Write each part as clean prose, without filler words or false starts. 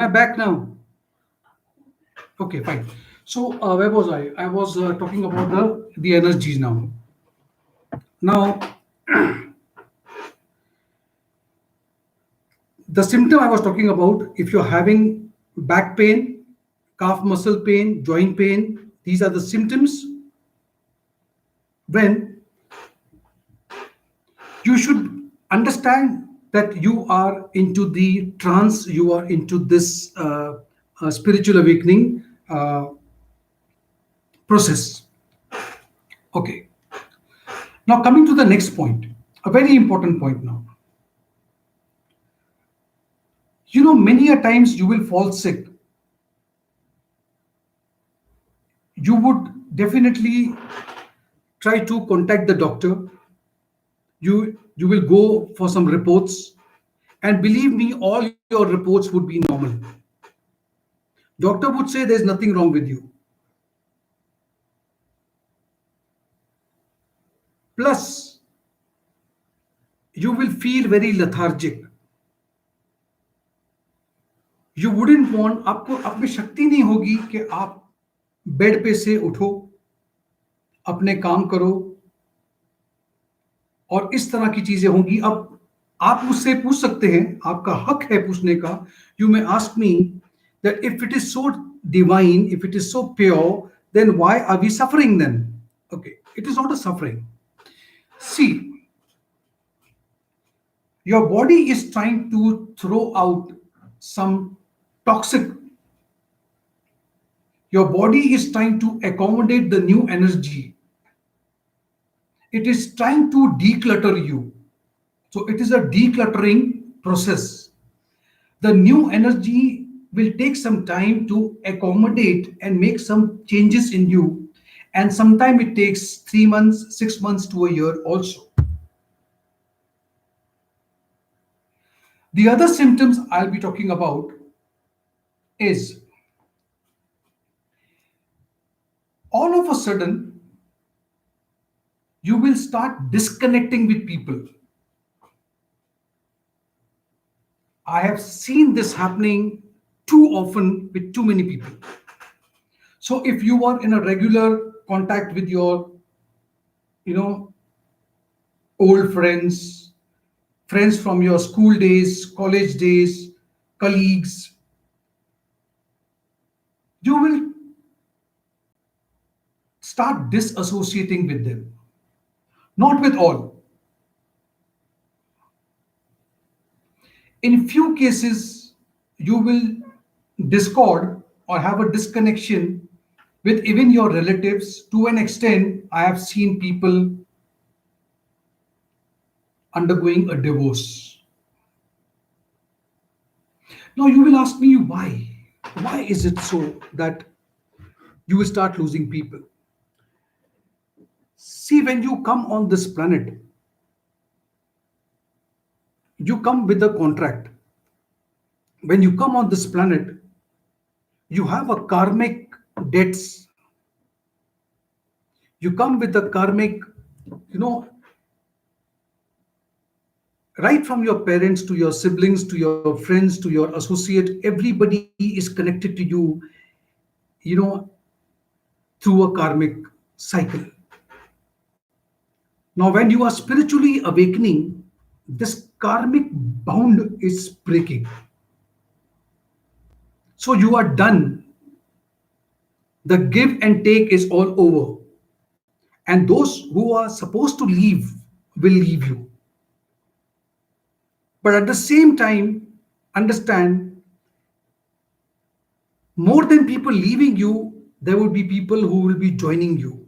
Am I back now? Okay, fine. So where was I? I was talking about the energies now. Now the symptom I was talking about, if you're having back pain, calf muscle pain, joint pain, these are the symptoms when you should understand that you are into the trance, you are into this spiritual awakening process. Okay. Now, coming to the next point, a very important point now. Many a times you will fall sick. You would definitely try to contact the doctor. You will go for some reports, and believe me, all your reports would be normal. Doctor would say there's nothing wrong with you. Plus, you will feel very lethargic. You wouldn't want, आपको आप में शक्ति नहीं होगी कि आप bed पे से उठो, अपने काम करो, और इस तरह की चीजें होंगी। अब आप मुझसे पूछ सकते हैं, आपका हक है पूछने का। You may ask me that if it is so divine, if it is so pure, then why are we suffering then? Okay, it is not a suffering. See, your body is trying to throw out some toxic. Your body is trying to accommodate the new energy. It is trying to declutter you. So it is a decluttering process. The new energy will take some time to accommodate and make some changes in you. And sometimes it takes 3 months, 6 months to a year also. The other symptoms I'll be talking about is all of a sudden you will start disconnecting with people. I have seen this happening too often with too many people. So if you are in a regular contact with your, you know, old friends, friends from your school days, college days, colleagues, you will start disassociating with them. Not with all. In few cases, you will discord or have a disconnection with even your relatives. To an extent, I have seen people undergoing a divorce. Now, you will ask me why? Why is it so that you will start losing people? See, when you come on this planet, you come with a contract. When you come on this planet, you have a karmic debts. You come with a karmic, you know, right from your parents to your siblings to your friends to your associate, everybody is connected to you know, through a karmic cycle. Now, when you are spiritually awakening, this karmic bound is breaking. So you are done. The give and take is all over. And those who are supposed to leave will leave you. But at the same time, understand, more than people leaving you, there will be people who will be joining you,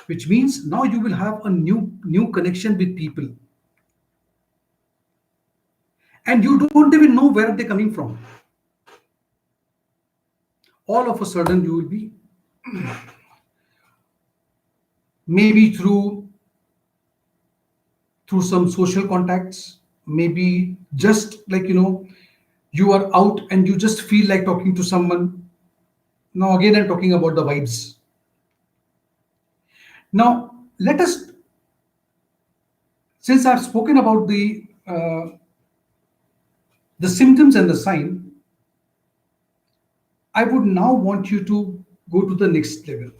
which means now you will have a new connection with people, and you don't even know where they're coming from. All of a sudden you will be, maybe through some social contacts, maybe just like, you are out and you just feel like talking to someone. Now again, I'm talking about the vibes. Now let us, since I've spoken about the symptoms and the sign, I would now want you to go to the next level.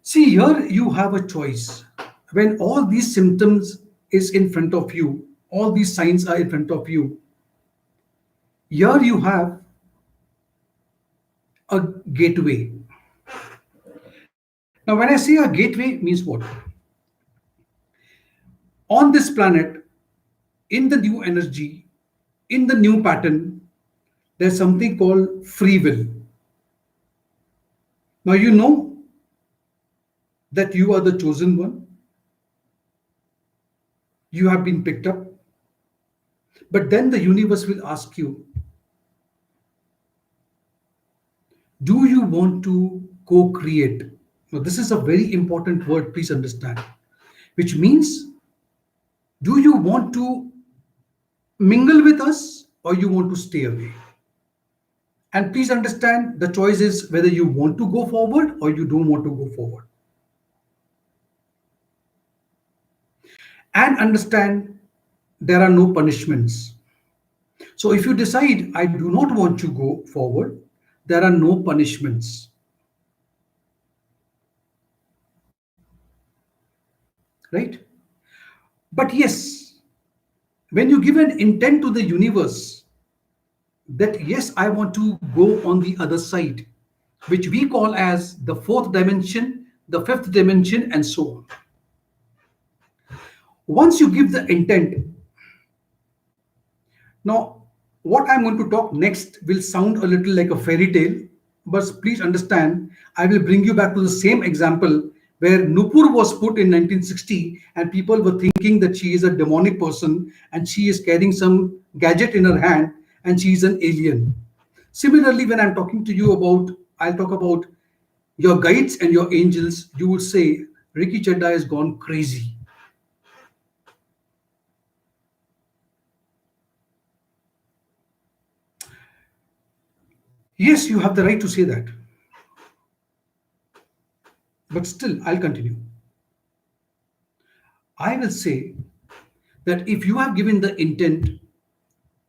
See, here you have a choice. When all these symptoms is in front of you, all these signs are in front of you, here you have a gateway. Now, when I say a gateway, means what? On this planet, in the new energy, in the new pattern, there's something called free will. Now, you know that you are the chosen one, you have been picked up, but then the universe will ask you, do you want to co create? Now, this is a very important word, please understand, which means, do you want to mingle with us or you want to stay away? And please understand, the choice is whether you want to go forward or you don't want to go forward. And understand, there are no punishments. So if you decide, I do not want to go forward, there are no punishments. Right? But yes, when you give an intent to the universe that yes, I want to go on the other side, which we call as the fourth dimension, the fifth dimension, and so on. Once you give the intent, now what I'm going to talk next will sound a little like a fairy tale, but please understand, I will bring you back to the same example where Nupur was put in 1960 and people were thinking that she is a demonic person and she is carrying some gadget in her hand and she is an alien. Similarly, when I'm talking to you about, I'll talk about your guides and your angels, you will say, Ricky Chadda has gone crazy. Yes, you have the right to say that. But still, I'll continue. I will say that if you have given the intent,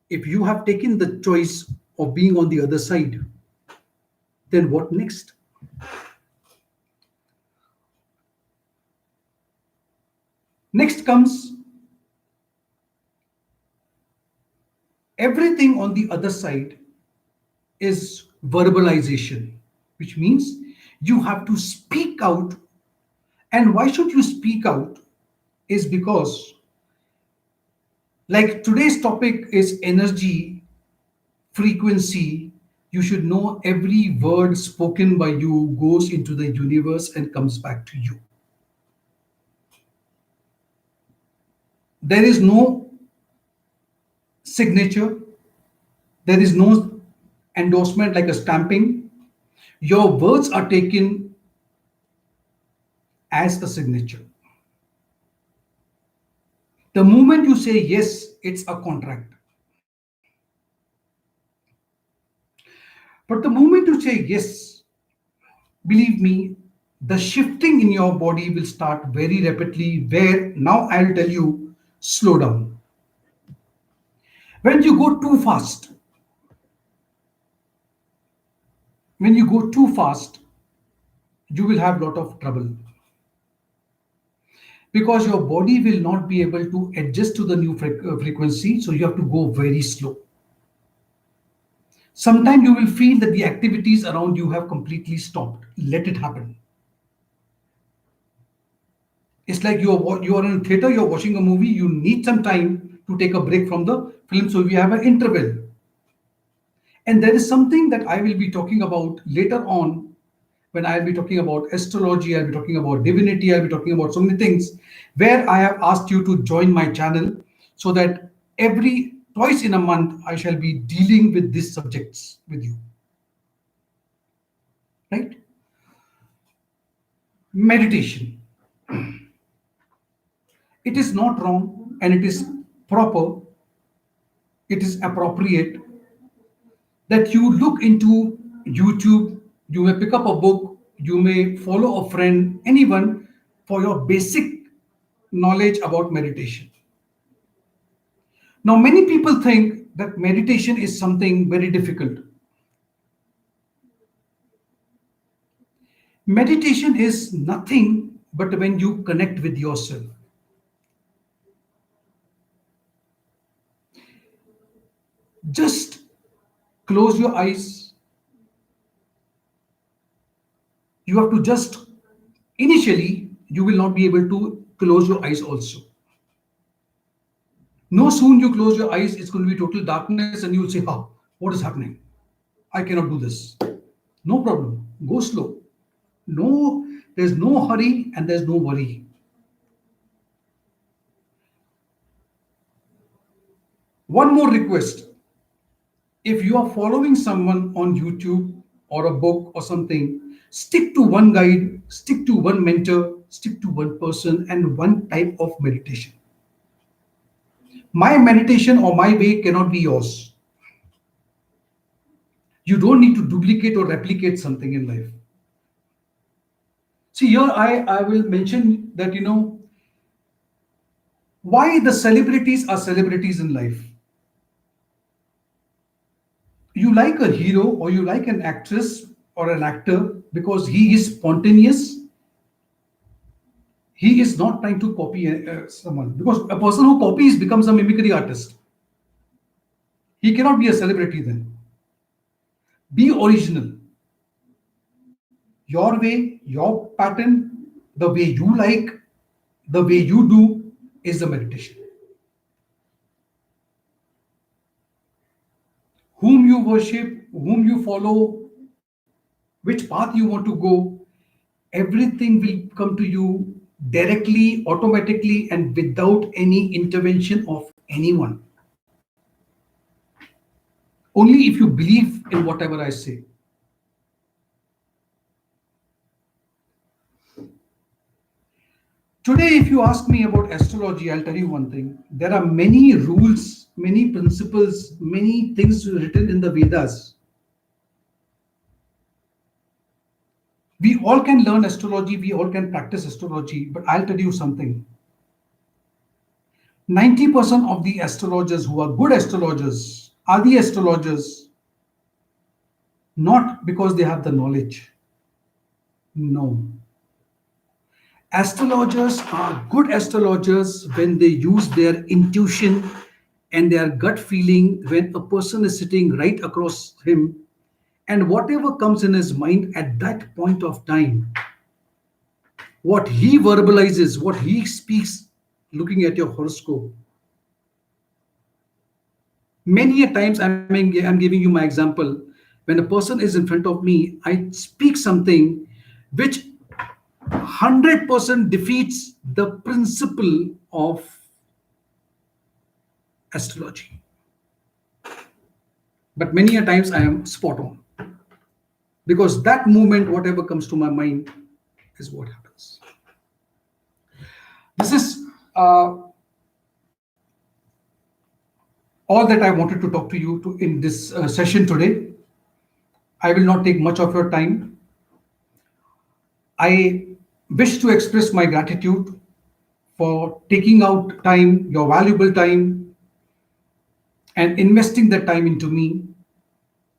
if you have taken the choice of being on the other side, then what next? Next comes everything on the other side is verbalization, which means you have to speak out. And why should you speak out? Is because, like today's topic is energy, frequency. You should know every word spoken by you goes into the universe and comes back to you. There is no signature, there is no endorsement like a stamping. Your words are taken as a signature. The moment you say yes, it's a contract. But the moment you say yes, believe me, the shifting in your body will start very rapidly. Where now I'll tell you, slow down. When you go too fast, when you go too fast, you will have a lot of trouble because your body will not be able to adjust to the new frequency. So you have to go very slow. Sometimes you will feel that the activities around you have completely stopped. Let it happen. It's like you are in a theater, you're watching a movie, you need some time to take a break from the film. So we have an interval. And there is something that I will be talking about later on when I'll be talking about astrology, I'll be talking about divinity, I'll be talking about so many things where I have asked you to join my channel so that every twice in a month I shall be dealing with these subjects with you. Right? Meditation. It is not wrong and it is proper, it is appropriate that you look into YouTube, you may pick up a book, you may follow a friend, anyone for your basic knowledge about meditation. Now, many people think that meditation is something very difficult. Meditation is nothing but when you connect with yourself. Just close your eyes. You have to just, initially, you will not be able to close your eyes also. No soon you close your eyes, it's going to be total darkness and you will say, oh, what is happening? I cannot do this. No problem. Go slow. No, there's no hurry and there's no worry. One more request. If you are following someone on YouTube or a book or something, stick to one guide, stick to one mentor, stick to one person and one type of meditation. My meditation or my way cannot be yours. You don't need to duplicate or replicate something in life. See, here I will mention that, why the celebrities are celebrities in life. You like a hero or you like an actress or an actor because he is spontaneous. He is not trying to copy someone, because a person who copies becomes a mimicry artist. He cannot be a celebrity then. Be original. Your way, your pattern, the way you like, the way you do is the meditation. Whom you worship, whom you follow, which path you want to go, everything will come to you directly, automatically, and without any intervention of anyone. Only if you believe in whatever I say. Today, if you ask me about astrology, I'll tell you one thing. There are many rules, many principles, many things written in the Vedas. We all can learn astrology, we all can practice astrology, but I'll tell you something. 90% of the astrologers who are good astrologers are the astrologers not because they have the knowledge. No. Astrologers are good astrologers when they use their intuition and their gut feeling when a person is sitting right across him, and whatever comes in his mind at that point of time, what he verbalizes, what he speaks, looking at your horoscope. Many a times, I'm giving you my example. When a person is in front of me, I speak something which 100% defeats the principle of astrology. But many a times I am spot on. Because that moment, whatever comes to my mind, is what happens. This is all that I wanted to talk to you in this session today. I will not take much of your time. I wish to express my gratitude for taking out time, your valuable time, and investing that time into me.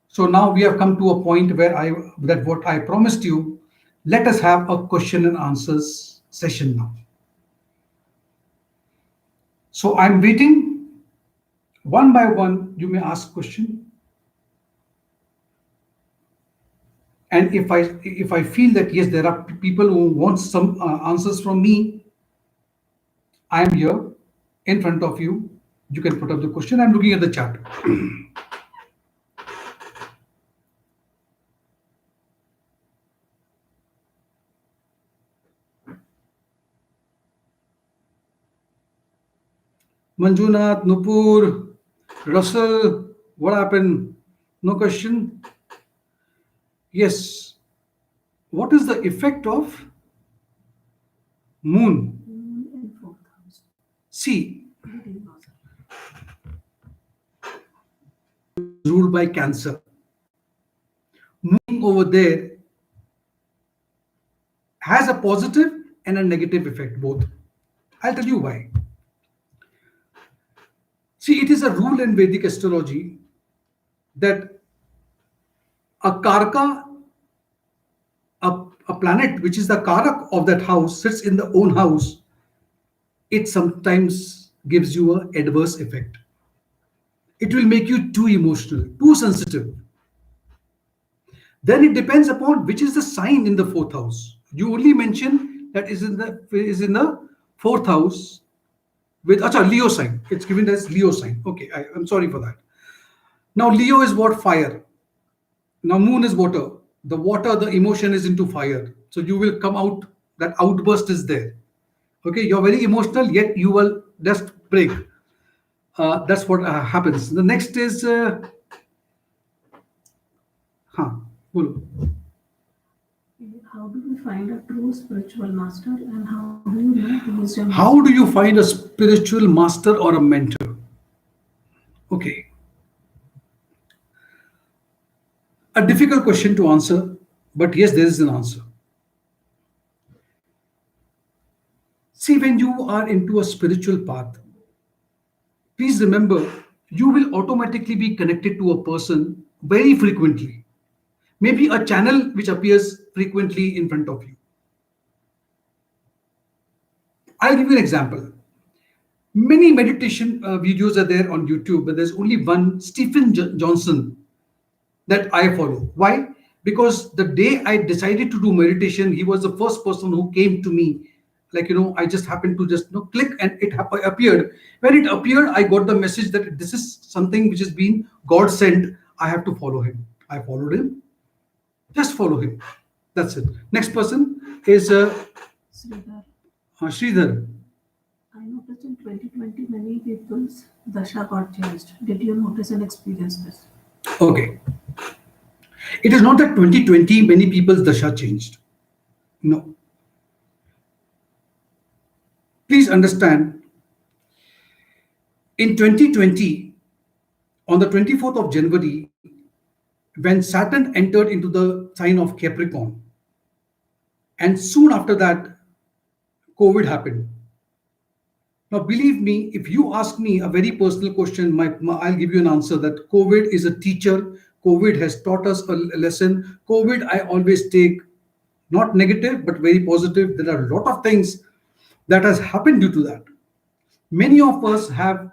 So now we have come to a point where that what I promised you, let us have a question and answers session now. So I'm waiting. One by one, you may ask question. And if I feel that yes, there are people who want some answers from me, I am here in front of you. You can put up the question. I'm looking at the chat. Manjunath, Nupur, Russell, what happened? No question? Yes. What is the effect of moon? See, ruled by Cancer. Moon over there has a positive and a negative effect, both. I'll tell you why. See, it is a rule in Vedic astrology that a karka, a a planet which is the karak of that house sits in the own house, it sometimes gives you a adverse effect. It will make you too emotional, too sensitive. Then it depends upon which is the sign in the fourth house. You only mention that is in the fourth house with acha Leo sign. It's given as Leo sign. Okay, I'm sorry for that. Now Leo is what? Fire. Now moon is water. The water, the emotion is into fire. So you will come out, that outburst is there. Okay, you're very emotional, yet you will just break. That's what happens. The next is, huh, bolo. How do we find a true spiritual master and how do you know who is your master? How do you find a spiritual master or a mentor? Okay, a difficult question to answer, but yes, there is an answer. See, when you are into a spiritual path, please remember you will automatically be connected to a person very frequently. Maybe a channel which appears frequently in front of you. I'll give you an example. Many meditation videos are there on YouTube, but there's only one, Stephen Johnson, that I follow. Why? Because the day I decided to do meditation, he was the first person who came to me. Like, I just happened to just click and it appeared. When it appeared, I got the message that this is something which has been God sent. I have to follow him. I followed him. Just follow him. That's it. Next person is Sridhar. Sridhar. I noticed in 2020 many people's dasha got changed. Did you notice and experience this? Okay. It is not that 2020 many people's dasha changed. No. Please understand, in 2020, on the 24th of January, when Saturn entered into the sign of Capricorn, and soon after that, COVID happened. Now, believe me, if you ask me a very personal question, I'll give you an answer that COVID is a teacher. COVID has taught us a lesson. COVID, I always take not negative, but very positive. There are a lot of things that has happened due to that. Many of us have,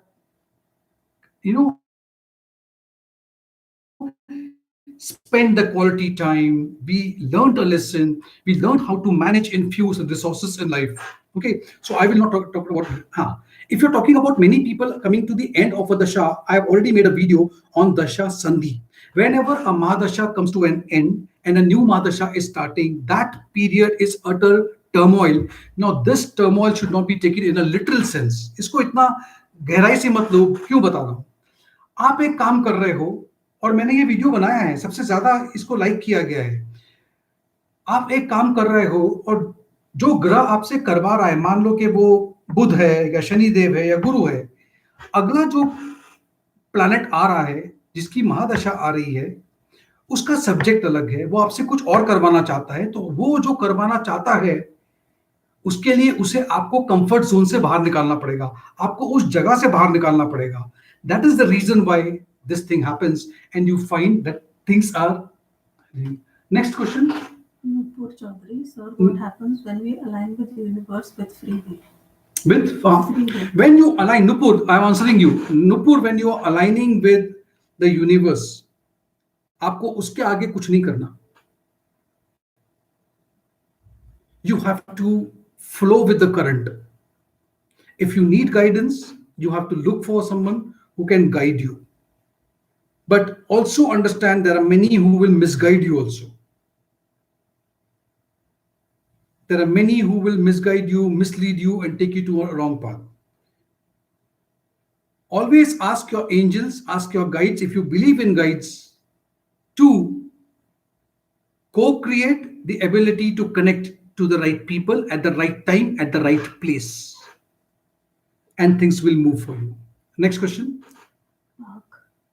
spent the quality time. We learned a lesson. We learned how to manage infuse resources in life. Okay, so I will not talk about. If you're talking about many people coming to the end of a dasha, I have already made a video on dasha sandhi. Whenever a mahadasha comes to an end and a new mahadasha is starting, that period is utter turmoil. Now, this turmoil should not be taken in a literal sense. इसको इतना गहराई से मत लो. क्यों बता रहा हूँ? आप एक काम कर रहे हो और मैंने ये वीडियो बनाया है, सबसे ज्यादा इसको लाइक किया गया है. आप एक काम कर रहे हो और जो ग्रह आपसे करवा रहा है, मान लो कि वो बुध है या शनि देव है या गुरु है, अगला जो प्लैनेट आ रहा है जिसकी महादशा आ रही है, उसका सब्जेक्ट अलग है, वो आपसे कुछ और करवाना चाहता है. तो वो जो करवाना चाहता है उसके लिए उसे आपको कंफर्ट जोन से बाहर निकालना पड़ेगा, आपको उस जगह से बाहर निकालना पड़ेगा. That is the reason why this thing happens and you find that things are. Next question. Nupur Chaudhary, sir, what happens when we align with the universe with free will? With when you align, Nupur, I'm answering you. Nupur, when you are aligning with the universe, आपको उसके आगे कुछ नहीं करना. You have to flow with the current. If you need guidance, you have to look for someone who can guide you. But also understand there are many who will misguide you also. There are many who will misguide you, mislead you, and take you to a wrong path. Always ask your angels, ask your guides, if you believe in guides, to co-create the ability to connect to the right people at the right time, at the right place. And things will move for you. Next question.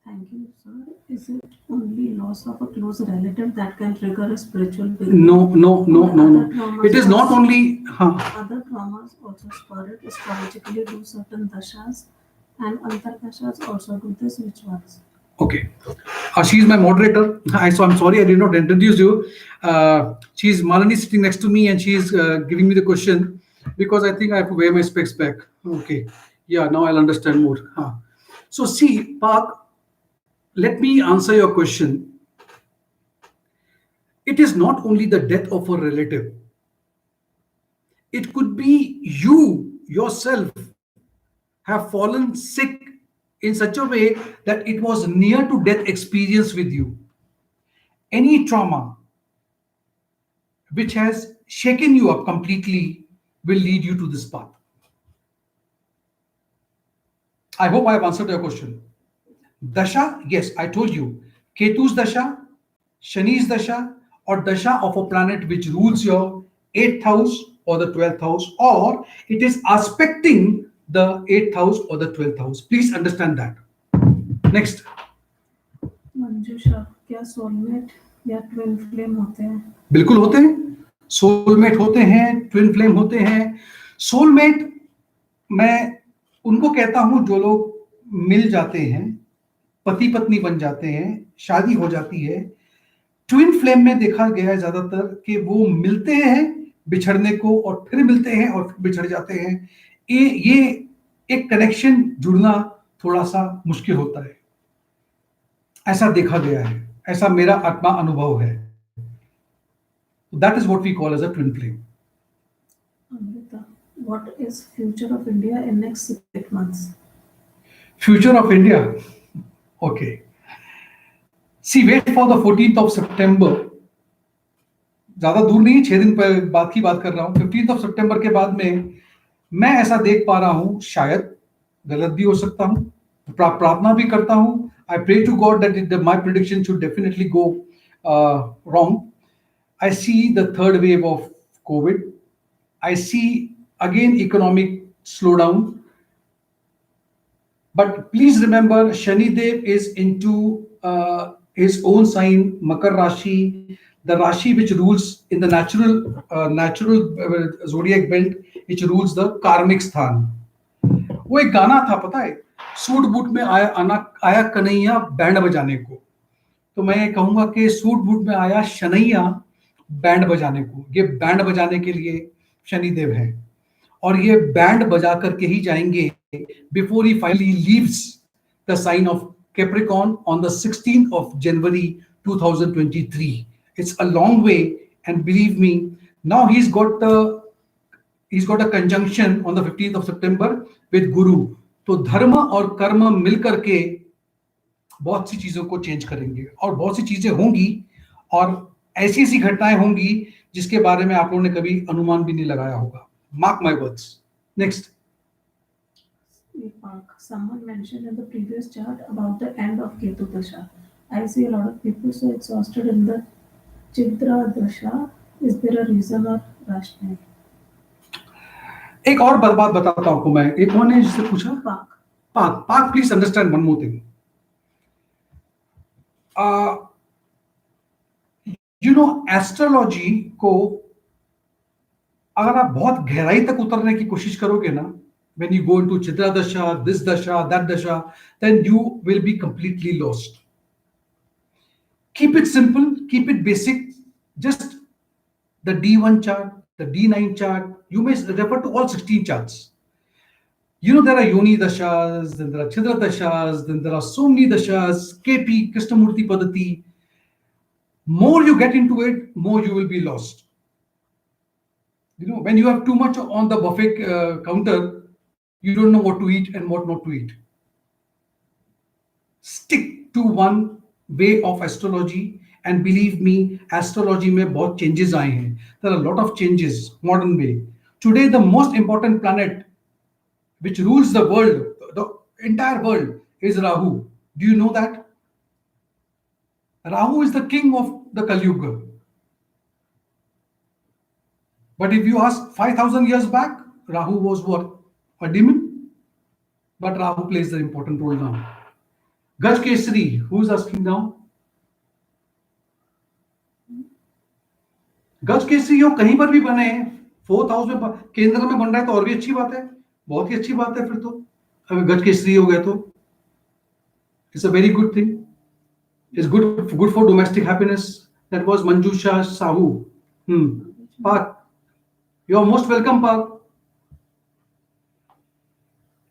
Thank you, sir. Is it only loss of a close relative that can trigger a spiritual awakening? No. It is not only. Other traumas also spur it. Astrologically, do certain dashas and antardashas also do this? Which ones? Okay. She is my moderator. So I'm sorry I did not introduce you. She's Malani sitting next to me and she is giving me the question because I think I have to wear my specs back. Okay. Yeah, now I'll understand more. So see, Park, let me answer your question. It is not only the death of a relative. It could be you yourself have fallen sick in such a way that it was near to death experience with you. Any trauma which has shaken you up completely will lead you to this path. I hope I have answered your question. Dasha, yes, I told you. Ketu's Dasha, Shani's Dasha, or Dasha of a planet which rules your 8th house or the 12th house, or it is aspecting the 8th house or the 12th house. Please understand that. Next. मंजूषा, क्या soulmate या twin flame होते हैं? बिल्कुल होते हैं, soulmate होते हैं, twin flame होते हैं। सोलमेट मैं उनको कहता हूं जो लोग मिल जाते हैं, पति पत्नी बन जाते हैं, शादी हो जाती है। ट्विन फ्लेम में देखा गया है ज्यादातर कि वो मिलते हैं बिछड़ने को और फिर मिलते हैं और फिर बिछड़ जाते हैं। ये एक कनेक्शन जुड़ना थोड़ा सा मुश्किल होता है, ऐसा देखा गया है, ऐसा मेरा आत्मा अनुभव है। That is what we call as a twin flame. Amrita, what is future of India in next 6 months? Future of India. Okay. See, wait for the 14th of September. ज्यादा दूर नहीं, 6 दिन बाद की बात कर रहा हूं। 15th of September के बाद में मैं ऐसा देख पा रहा हूं, शायद गलत भी हो सकता हूं, प्रार्थना भी करता हूं। I pray to God that my prediction should definitely go wrong. I see the third wave of COVID. I see again economic slowdown. But please remember, Shani Dev is into his own sign, Makar Rashi, the Rashi which rules in the natural zodiac belt, which rules the karmic sthan. वो एक गाना था, पता है, suit boot में आया Kanhaiya band बजाने को। तो मैं ये कहूंगा कि सूट बूट में आया शनैया बैंड बजाने को। ये बैंड बजाने के लिए शनिदेव है और ये बैंड बजा करके ही जाएंगे before he finally leaves the sign of Capricorn on the 16th of January 2023. It's a long way, and believe me, now he's got a conjunction on the 15th of September with Guru. तो धर्म और कर्म मिलकर के बहुत सी चीजों को change करेंगे और बहुत सी चीजें होंगी और ऐसी ऐसी घटनाएं होंगी जिसके बारे में आप लोगों ने कभी अनुमान भी नहीं लगाया होगा। Mark my words. Next. Someone mentioned in the previous chart about the end of Ketu Dasha. I see a lot of people so exhausted in the Chidra Dasha. Is there a reason or rationale? एक और बात बताता हूं आपको मैं। एक कौन है जिससे पूछा? पाक, please understand one more thing. You know, astrology को अगर आप बहुत गहराई तक उतरने की कोशिश करोगे ना, when you go into Chitra Dasha, this Dasha, that Dasha, then you will be completely lost. Keep it simple, keep it basic. Just the D1 chart, the D9 chart, you may refer to all 16 charts. You know, there are Yoni Dashas, then there are Chitra Dashas, then there are so many Dashas, KP, Krishnamurti Padati. More you get into it, more you will be lost. You know, when you have too much on the buffet counter, you don't know what to eat and what not to eat. Stick to one way of astrology, and believe me, astrology में बहुत changes आए हैं. There are a lot of changes, modern way. Today, the most important planet which rules the world, the entire world, is Rahu. Do you know that? Rahu is the king of the Kali Yuga. But if you ask 5,000 years back, Rahu was what? A demon? But Rahu plays the important role now. Gaj Kesari, who is asking now? गज केसरी हो कहीं पर भी बने, 4th house में केंद्र में बन रहा है तो और भी अच्छी बात है, बहुत ही अच्छी बात है। फिर तो अगर गज केसरी हो गया तो it's a very good thing. Is good for domestic happiness. That was Manjusha Sahu. Park. You're most welcome, Park.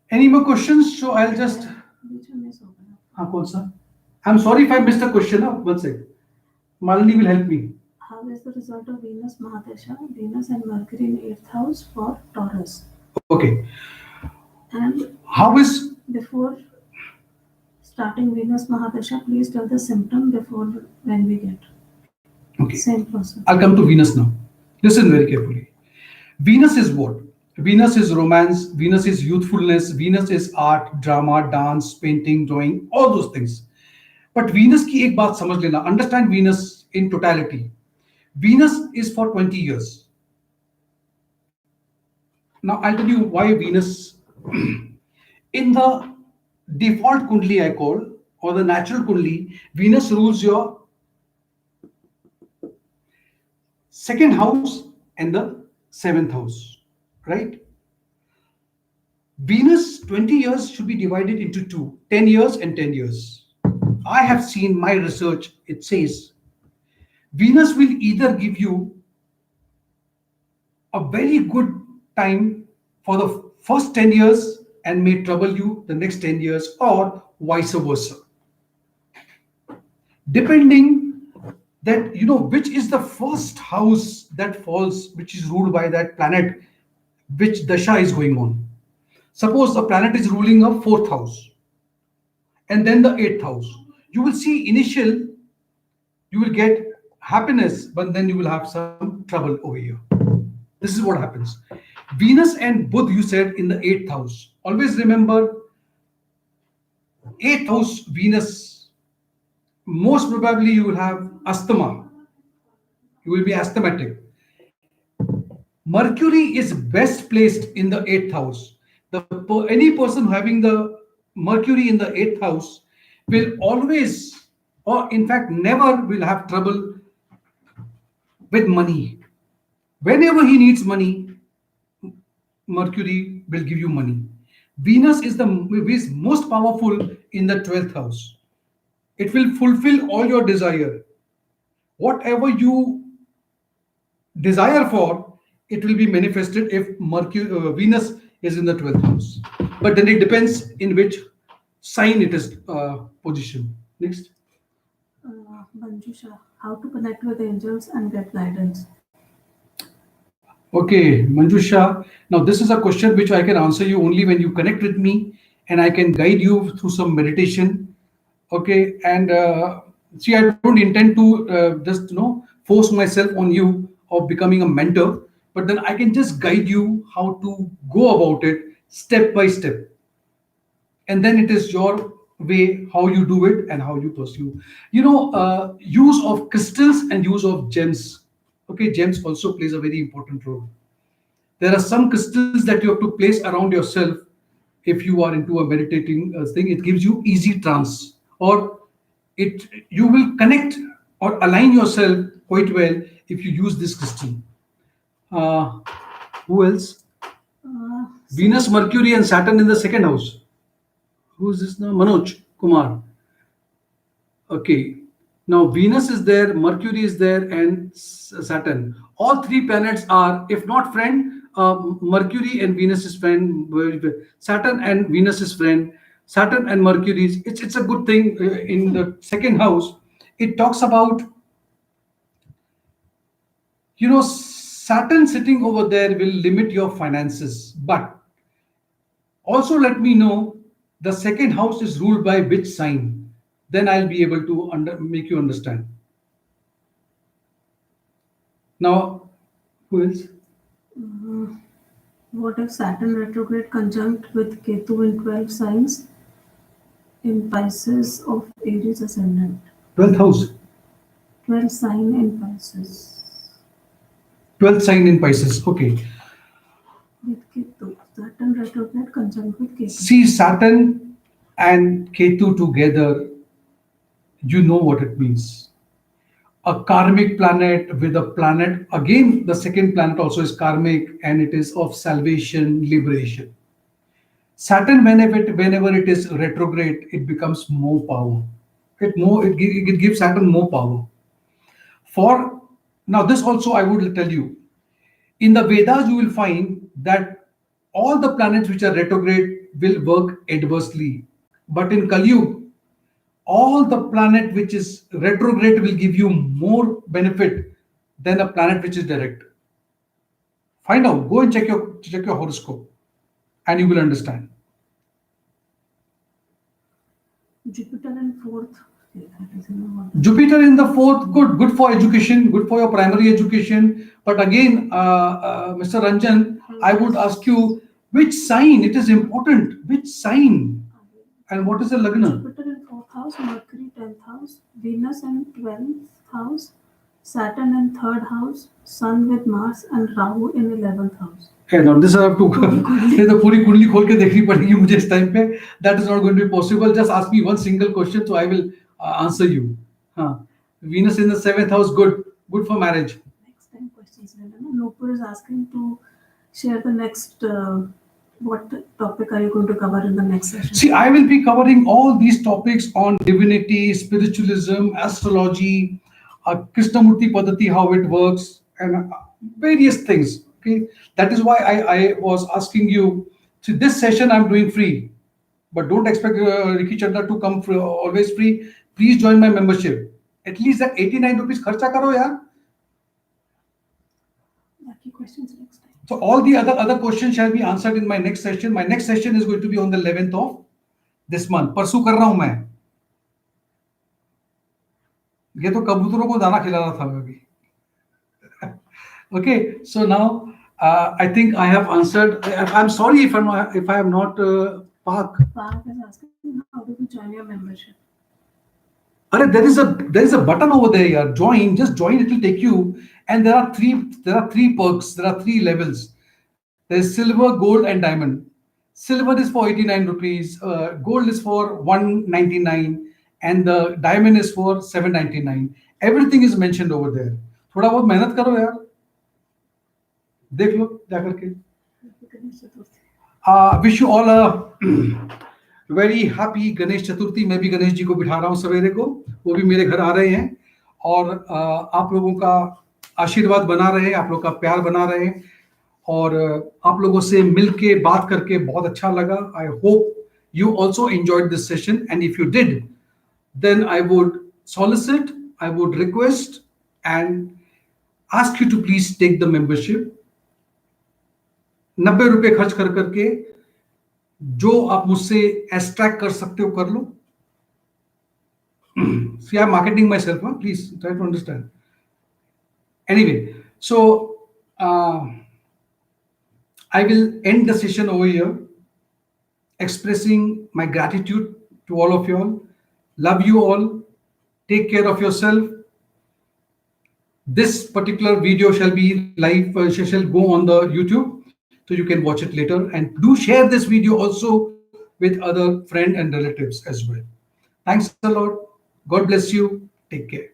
Any more questions? So I'll just. Which one is open? हाँ कौन सा? I'm sorry if I missed a question. One sec. Malini will help me. How is the result of Venus Mahadasha? Venus and Mercury in 8th house for Taurus. Okay. And How is before starting Venus Mahadasha, please tell the symptom before when we get. okay? Same process. I'll come to Venus now. Listen very carefully. Venus is what? Venus is romance. Venus is youthfulness. Venus is art, drama, dance, painting, drawing, all those things. But Venus की एक बात समझ लेना. Understand Venus in totality. Venus is for 20 years. Now I'll tell you why Venus. In the default kundli I call, or the natural kundli, Venus rules your second house and the seventh house, right? Venus 20 years should be divided into two, 10 years and 10 years. I have seen my research, it says Venus will either give you a very good time for the first 10 years and may trouble you the next 10 years, or vice versa. Depending that, which is the first house that falls, which is ruled by that planet, which dasha is going on. Suppose the planet is ruling a fourth house and then the eighth house. You will see initial, you will get happiness, but then you will have some trouble over here. This is what happens. Venus and Budh, you said, in the eighth house. Always remember, eighth house Venus, most probably you will have asthma. You will be asthmatic. Mercury is best placed in the eighth house. Any person having the Mercury in the eighth house will always, or in fact never, will have trouble with money. Whenever he needs money, Mercury will give you money. Venus is most powerful in the 12th house. It will fulfill all your desire. Whatever you desire for, it will be manifested if Venus is in the 12th house. But then it depends in which sign it is positioned. Next. Manjusha, how to connect with angels and get guidance? Okay, Manjusha. Now, this is a question which I can answer you only when you connect with me and I can guide you through some meditation. Okay, and see, I don't intend to just force myself on you of becoming a mentor, but then I can just guide you how to go about it step by step. And then it is your way how you do it and how you pursue. Use of crystals and use of gems. Okay, gems also plays a very important role. There are some crystals that you have to place around yourself. If you are into a meditating thing, it gives you easy trance, or you will connect or align yourself quite well if you use this crystal. Who else? Venus, Mercury, and Saturn in the second house. Who is this now? Manoj Kumar. Okay. Now Venus is there, Mercury is there, and Saturn. All three planets are, if not friend, Mercury and Venus is friend. Saturn and Venus is friend. Saturn and Mercury is. It's a good thing in the second house. It talks about, Saturn sitting over there will limit your finances, but also let me know the second house is ruled by which sign. Then I'll be able to make you understand. Now, who else? What if Saturn retrograde conjunct with Ketu in 12 signs in Pisces of Aries ascendant? 12th house. 12 sign in Pisces. 12th sign in Pisces. Okay. With Ketu. Saturn retrograde conjunct with Ketu. See, Saturn and Ketu together, you know what it means. A karmic planet with a planet, again, the second planet also is karmic, and it is of salvation, liberation. Saturn, whenever it is retrograde, it becomes more power. It gives Saturn more power. For now, this also I would tell you, in the Vedas, you will find that all the planets which are retrograde will work adversely. But in Kali Yuga, all the planet which is retrograde will give you more benefit than a planet which is direct. Find out, go and check your horoscope, and you will understand. Jupiter in fourth. Okay, that is in the Jupiter in the fourth, good for education, good for your primary education. But again, Mr. Ranjan, I would ask you which sign. It is important. Which sign and what is the lagna? Jupiter in fourth house, Mercury 10th house, Venus in 12th house, Saturn in third house, Sun with Mars and Rahu in 11th house. Okay, now this I have to ये तो पूरी कुंडली खोल के देखनी पड़ेगी मुझे इस टाइम पे. That is not going to be possible. Just ask me one single question, so I will answer you. Venus in the seventh house, good for marriage. Next 10 questions. Nopur is asking to share the next. What topic are you going to cover in the next session? See, I will be covering all these topics on divinity, spiritualism, astrology, Krishnamurti Padati, how it works, and various things. Okay, that is why I was asking you. See, this session I'm doing free, but don't expect Ricky Chandra to come always free. Please join my membership. At least that 89 rupees kharcha karo yaar. Lucky questions next time. So all the other questions shall be answered in my next session. My next session is going to be on the 11th of this month. परसों कर रहा हूं मैं. ये तो कबूतरों को दाना खिला रहा था मैं अभी. Okay, so now I think I have answered. I'm sorry if I am not Park. Park is asking how do we join your membership? Arre, there is a button over there. Yeah, join. Just join. It will take you. And there are three perks. There are three levels. There is silver, gold, and diamond. Silver is for 89 rupees. Gold is for 199, and the diamond is for 799. Everything is mentioned over there. थोड़ा बहुत मेहनत करो यार. देख लो जा करके. Wish you all a very happy Ganesh Chaturthi. मैं भी गणेश जी को बिठा रहा हूँ सवेरे को. वो भी मेरे घर आ रहे हैं और आप लोगों का आशीर्वाद बना रहे, आप लोग का प्यार बना रहे, और आप लोगों से मिलके बात करके बहुत अच्छा लगा. I hope you also enjoyed this session, and if you did then I would solicit, I would request and ask you to please take the membership. 90 रुपए खर्च कर करके जो आप मुझसे एक्सट्रैक्ट कर सकते हो कर लो. See, I'm marketing myself, huh? Please try to understand. Anyway, so I will end the session over here, expressing my gratitude to all of you all. Love you all. Take care of yourself. This particular video shall be live, shall go on the YouTube, so you can watch it later. And do share this video also with other friends and relatives as well. Thanks a lot. God bless you. Take care.